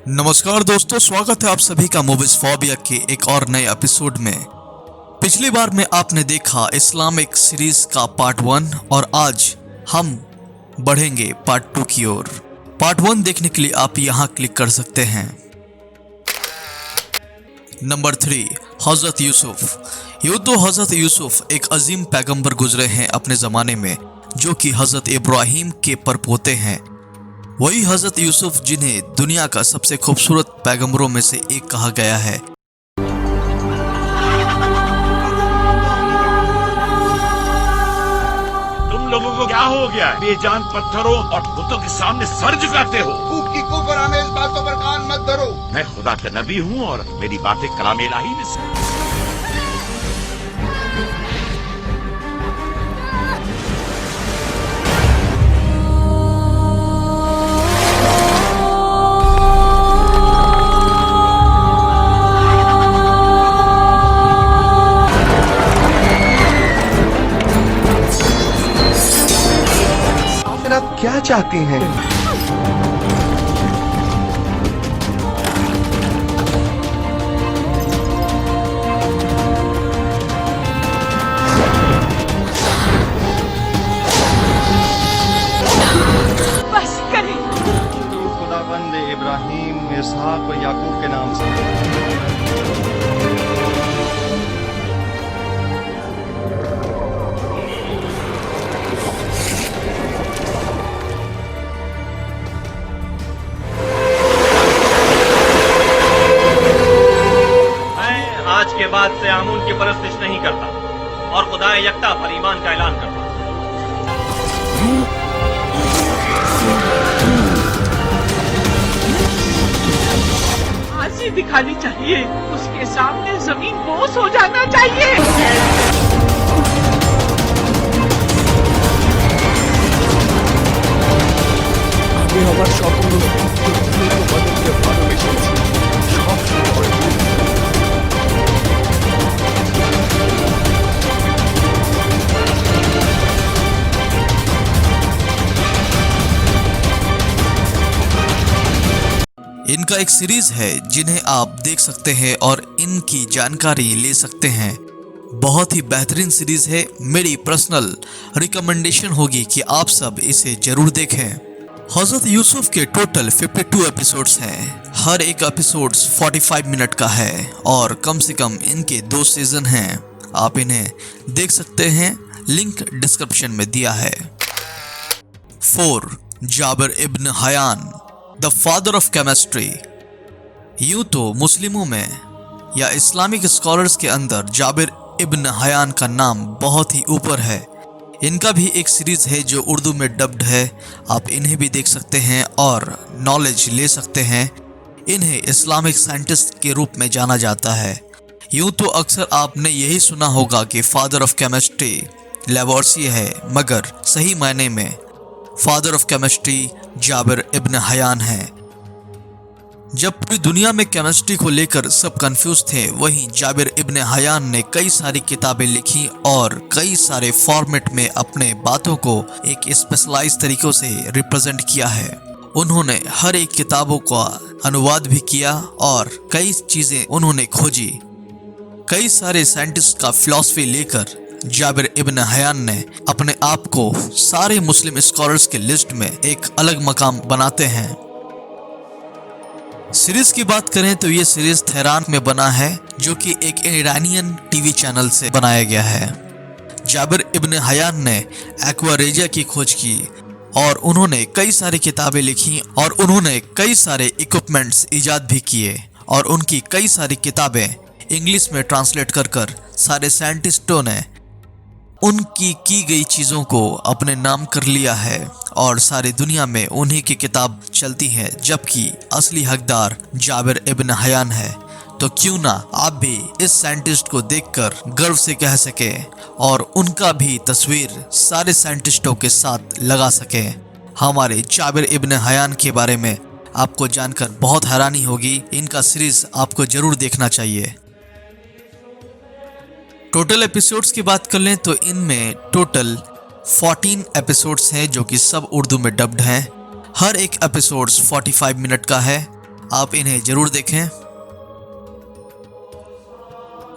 नमस्कार दोस्तों, स्वागत है आप सभी का मूवीज फोबिया के एक और नए एपिसोड में। पिछली बार में आपने देखा इस्लामिक सीरीज का पार्ट 1 और आज हम बढ़ेंगे पार्ट 2 की ओर। पार्ट 1 देखने के लिए आप यहां क्लिक कर सकते हैं। नंबर 3, हजरत यूसुफ। यूं तो हजरत यूसुफ एक अजीम पैगंबर गुजरे हैं अपने जमाने में, जो कि हजरत इब्राहिम के परपोते हैं। वही हजरत यूसुफ जिन्हें दुनिया का सबसे खूबसूरत पैगंबरों में से एक कहा गया है। तुम लोगों को क्या हो गया है? बेजान पत्थरों और बुतों के सामने सर झुकाते हो। कुफर आमेज बातों पर कान मत धरो। मैं खुदा का नबी हूँ और मेरी बातें कलाम इलाही में से। आप क्या चाहती हैं? बस करें। तू खुदाबंद इब्राहिम, इसहाक और याकूब के नाम से। मैं आज के बाद से आमून की परस्तिश नहीं करता और खुदा यकता पर ईमान का ऐलान करता। आंसी दिखानी चाहिए, उसके सामने जमीन बोस हो जाना चाहिए। আমি আমার সকল তোমাদেরকে ভালোবেসেছি। সব সময়। इनका एक सीरीज है जिन्हें आप देख सकते हैं और इनकी जानकारी ले सकते हैं। बहुत ही बेहतरीन सीरीज है। मेरी पर्सनल रिकमेंडेशन होगी कि आप सब इसे जरूर देखें। हजरत यूसुफ के टोटल 52 एपिसोड्स हैं। हर एक एपिसोड 45 मिनट का है और कम से कम इनके 2 सीजन हैं। आप इन्हें देख सकते हैं, लिंक डिस्क्रिप्शन में दिया है। 4, Jabir ibn Hayyan, the father of chemistry. यूं तो मुस्लिमों में या इस्लामिक स्कॉलर्स के अंदर जाबिर इब्न हयान का नाम बहुत ही ऊपर है। इनका भी एक सीरीज है जो उर्दू में डब्ड है। आप इन्हें भी देख सकते हैं और नॉलेज ले सकते हैं। इन्हें इस्लामिक साइंटिस्ट के रूप में जाना जाता है। यूं तो अक्सर आपने यही सुना होगा कि फादर ऑफ केमिस्ट्री लेवोर्सिए है, मगर सही मायने में father of chemistry Jabir ibn Hayyan है। जब पूरी दुनिया में केमिस्ट्री को लेकर सब कंफ्यूज थे, वहीं जाबिर इब्न हयान ने कई सारी किताबें लिखी और कई सारे फॉर्मेट में अपने बातों को एक स्पेशलाइज तरीकों से रिप्रेजेंट किया है। उन्होंने हर एक किताबों का अनुवाद भी किया और कई चीजें उन्होंने खोजी। कई सारे साइंटिस्ट का फिलॉसफी लेकर जाबिर इब्न हयान ने अपने आप को सारे मुस्लिम स्कॉलर्स के लिस्ट में एक अलग मकाम बनाते हैं। सीरीज की बात करें तो ये सीरीज तेहरान में बना है, जो कि एक ईरानियन टीवी चैनल से बनाया गया है। जाबिर इब्न हयान ने एक्वारेजिया की खोज की और उन्होंने कई सारी किताबें लिखी और उन्होंने कई सारे इक्विपमेंट्स इजाद भी किए और उनकी कई सारी किताबें इंग्लिश में ट्रांसलेट कर सारे साइंटिस्टों ने उनकी की गई चीज़ों को अपने नाम कर लिया है और सारी दुनिया में उन्हीं की किताब चलती है, जबकि असली हकदार जाबिर इब्न हयान है। तो क्यों ना आप भी इस साइंटिस्ट को देखकर गर्व से कह सके और उनका भी तस्वीर सारे साइंटिस्टों के साथ लगा सके। हमारे जाबिर इब्न हयान के बारे में आपको जानकर बहुत हैरानी होगी। इनका सीरीज आपको जरूर देखना चाहिए। टोटल एपिसोड्स की बात कर लें तो इनमें टोटल 14 एपिसोड्स हैं, जो कि सब उर्दू में डब्ड हैं। हर एक एपिसोड्स 45 मिनट का है। आप इन्हें जरूर देखें।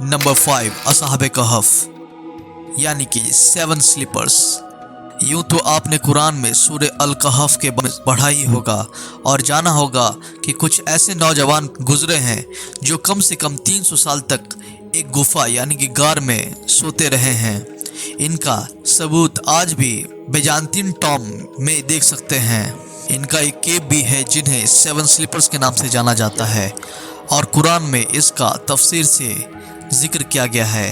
नंबर 5, असहाबे कहफ यानी कि 7 स्लीपर्स। यूं तो आपने कुरान में सूरह अल कहफ के बारे में पढ़ा ही होगा और जाना होगा कि कुछ ऐसे नौजवान गुजरे हैं जो कम से कम 300 साल तक एक गुफा यानी कि गार में सोते रहे हैं। इनका सबूत आज भी बेजांतीन टॉम में देख सकते हैं। इनका एक केव भी है जिन्हें 7 स्लीपर्स के नाम से जाना जाता है और कुरान में इसका तफसीर से जिक्र किया गया है।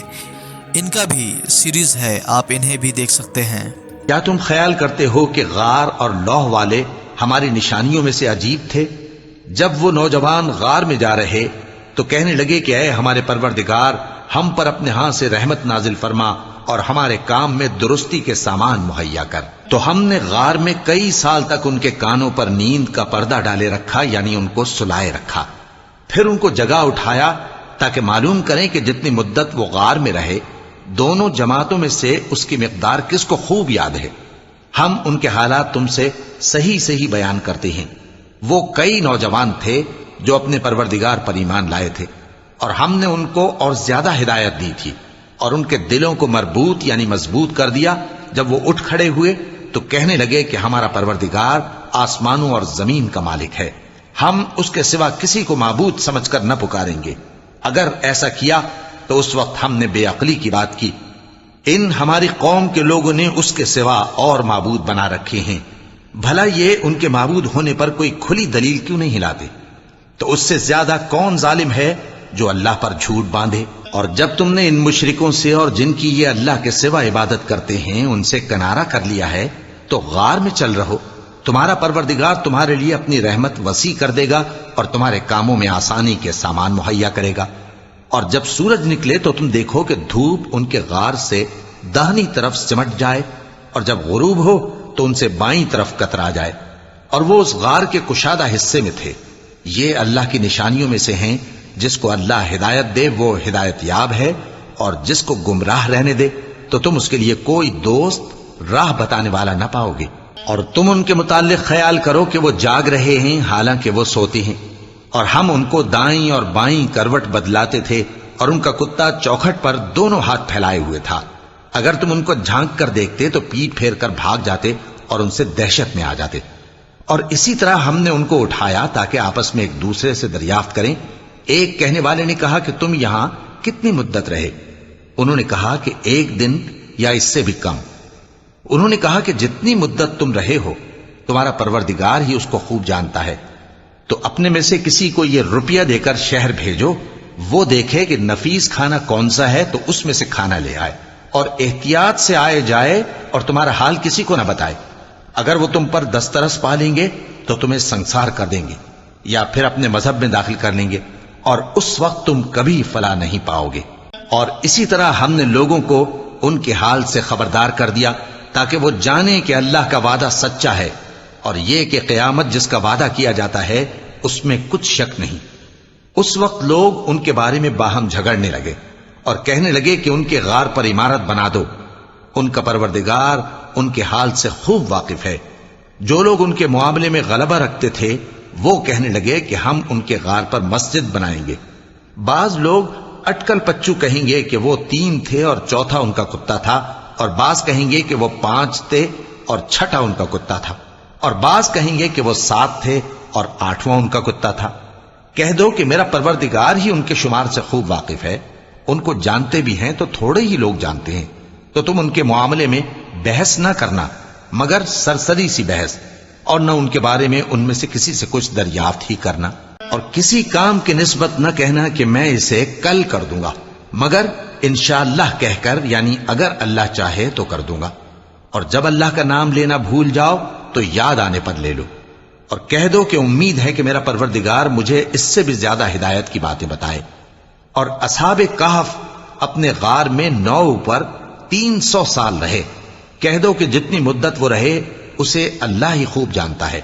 इनका भी सीरीज है, आप इन्हें भी देख सकते हैं। क्या तुम ख्याल करते हो कि गार और लौह वाले हमारी निशानियों में से अजीब थे? जब वो नौजवान गार में जा रहे तो कहने लगे कि ऐ हमारे परवरदिगार, हम पर अपने हाथ से रहमत नाजिल फरमा और हमारे काम में दुरुस्ती के सामान मुहैया कर। तो हमने गार में कई साल तक उनके कानों पर नींद का पर्दा डाले रखा, यानी उनको सुलाए रखा। फिर उनको जगा उठाया ताकि मालूम करें कि जितनी मुद्दत वो गार में रहे, दोनों जमातों में से उसकी मिकदार किसको खूब याद है। हम उनके हालात तुमसे सही सही बयान करते हैं। वो कई नौजवान थे जो अपने परवरदिगार पर ईमान लाए थे और हमने उनको और ज्यादा हिदायत दी थी और उनके दिलों को मरबूत यानी मजबूत कर दिया। जब वो उठ खड़े हुए तो कहने लगे कि हमारा परवरदिगार आसमानों और जमीन का मालिक है, हम उसके सिवा किसी को माबूद समझकर न पुकारेंगे। अगर ऐसा किया तो उस वक्त हमने बेअक्ली की बात की। इन हमारी कौम के लोगों ने उसके सिवा और माबूद बना रखे हैं। भला ये उनके माबूद होने पर कोई खुली दलील क्यों नहीं लाते? तो उससे ज्यादा कौन जालिम है जो अल्लाह पर झूठ बांधे। और जब तुमने इन मुशरिकों से और जिनकी ये अल्लाह के सिवा इबादत करते हैं उनसे किनारा कर लिया है तो गार में चल रहो। तुम्हारा परवरदिगार तुम्हारे लिए अपनी रहमत वसी कर देगा और तुम्हारे कामों में आसानी के सामान मुहैया करेगा। और जब सूरज निकले तो तुम देखो कि धूप उनके गार से दाहिनी तरफ सिमट जाए और जब गुरूब हो तो उनसे बाईं तरफ कतरा जाए और वो उस गार के कुशादा हिस्से में थे। ये अल्लाह की निशानियों में से हैं। जिसको अल्लाह हिदायत दे वो हिदायत याब है और जिसको गुमराह रहने दे तो तुम उसके लिए कोई दोस्त राह बताने वाला न पाओगे। और तुम उनके मुताल्लिक ख्याल करो कि वो जाग रहे हैं हालांकि वो सोते हैं, और हम उनको दाईं और बाईं करवट बदलाते थे और उनका कुत्ता चौखट पर दोनों हाथ फैलाए हुए था। अगर तुम उनको झांक कर देखते तो पीठ फेर कर भाग जाते और उनसे दहशत में आ जाते। और इसी तरह हमने उनको उठाया ताकि आपस में एक दूसरे से दरियाफ्त करें। एक कहने वाले ने कहा कि तुम यहां कितनी मुद्दत रहे? उन्होंने कहा कि 1 दिन या इससे भी कम। उन्होंने कहा कि जितनी मुद्दत तुम रहे हो तुम्हारा परवरदिगार ही उसको खूब जानता है। तो अपने में से किसी को यह रुपया देकर शहर भेजो, वो देखे कि नफीस खाना कौन सा है तो उसमें से खाना ले आए और एहतियात से आए जाए और तुम्हारा हाल किसी को न बताए। अगर वो तुम पर दस्तरस पा लेंगे तो तुम्हें संसार कर देंगे या फिर अपने मजहब में दाखिल कर लेंगे और उस वक्त तुम कभी फला नहीं पाओगे। और इसी तरह हमने लोगों को उनके हाल से खबरदार कर दिया ताकि वो जाने कि अल्लाह का वादा सच्चा है और ये कि क़यामत जिसका वादा किया जाता है उसमें कुछ शक नहीं। उस वक्त लोग उनके बारे में बाहम झगड़ने लगे और कहने लगे कि उनके गार पर इमारत बना दो। उनका परवरदिगार उनके हाल से खूब वाकिफ है। जो लोग उनके मुआमले में गलबा रखते थे वो कहने लगे कि हम उनके गार पर मस्जिद बनाएंगे। बाज लोग अटकल पच्चू कहेंगे कि वो 3 थे और चौथा उनका कुत्ता था, और बाज कहेंगे कि वो 5 थे और छठा उनका कुत्ता था, और बाज कहेंगे कि वो 7 थे और 8वां उनका कुत्ता था। कह दो कि मेरा परवरदिगार ही उनके शुमार से खूब वाकिफ है। उनको जानते भी हैं तो थोड़े ही लोग जानते हैं। तो तुम उनके मुआमले में बहस ना करना मगर सरसरी सी बहस, और न उनके बारे में उनमें से किसी से कुछ दरियाफ्त ही करना। और किसी काम की निस्बत न कहना कि मैं इसे कल कर दूंगा, मगर इंशाअल्लाह कहकर, यानी अगर अल्लाह चाहे तो कर दूंगा। और जब अल्लाह का नाम लेना भूल जाओ तो याद आने पर ले लो और कह दो कि उम्मीद है कि मेरा परवरदिगार मुझे इससे भी ज्यादा हिदायत की बातें बताए। और असहाबे कहफ अपने गार में 9 ऊपर 300 साल रहे। कह दो कि जितनी मुद्दत वो रहे उसे अल्लाह ही खूब जानता है।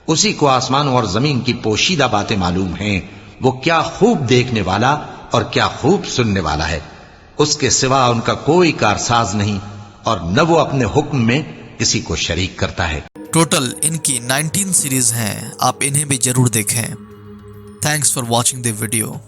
उसी को आसमान और जमीन की पोशीदा बातें मालूम हैं। वो क्या खूब देखने वाला और क्या खूब सुनने वाला है। उसके सिवा उनका कोई कारसाज नहीं और न वो अपने हुक्म में किसी को शरीक करता है। टोटल इनकी 19 सीरीज हैं, आप इन्हें भी जरूर देखें। Thanks for watching the video.